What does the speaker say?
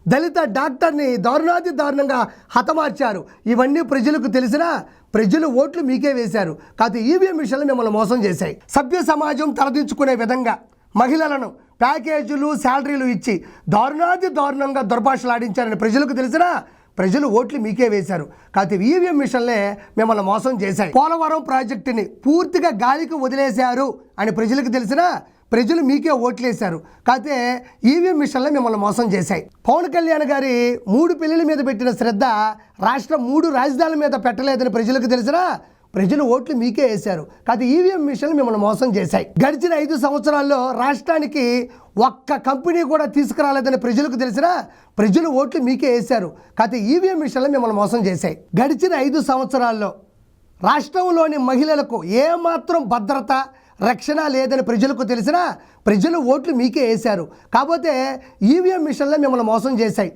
దళిత డాక్టర్ని దారుణాతి దారుణంగా హతమార్చారు. ఇవన్నీ ప్రజలకు తెలిసినా ప్రజలు ఓట్లు మీకే వేశారు. కాదు ఈవీఎం విషయాలు మిమ్మల్ని మోసం చేశాయి. సభ్య సమాజం తలదించుకునే విధంగా మహిళలను ప్యాకేజీలు శాలరీలు ఇచ్చి దారుణాతి దారుణంగా దుర్భాషలాడించారని ప్రజలకు తెలిసినా ప్రజలు ఓట్లు మీకే వేశారు. కాదు ఈవీఎం మిషన్లే మిమ్మల్ని మోసం చేశాయి. పోలవరం ప్రాజెక్టుని పూర్తిగా గాలికి వదిలేశారు అని ప్రజలకు తెలిసినా ప్రజలు మీకే ఓట్లేశారు. కాకపోతే ఈవీఎం మిషన్లే మిమ్మల్ని మోసం చేశాయి. పవన్ కళ్యాణ్ గారి 3 పెళ్లిల మీద పెట్టిన శ్రద్ధ రాష్ట్రం 3 రాజధానుల మీద పెట్టలేదని ప్రజలకు తెలిసినా ప్రజలు ఓట్లు మీకే వేశారు. కాదు ఈవీఎం మిషన్లు మిమ్మల్ని మోసం చేశాయి. గడిచిన 5 సంవత్సరాల్లో రాష్ట్రానికి ఒక్క కంపెనీ కూడా తీసుకురాలేదని ప్రజలకు తెలిసినా ప్రజలు ఓట్లు మీకే వేశారు. కాదు ఈవీఎం మిషన్లు మిమ్మల్ని మోసం చేశాయి. గడిచిన 5 సంవత్సరాల్లో రాష్ట్రంలోని మహిళలకు ఏమాత్రం భద్రత రక్షణ లేదని ప్రజలకు తెలిసినా ప్రజలు ఓట్లు మీకే వేశారు. కాకపోతే ఈవీఎం మిషన్లే మిమ్మల్ని మోసం చేశాయి.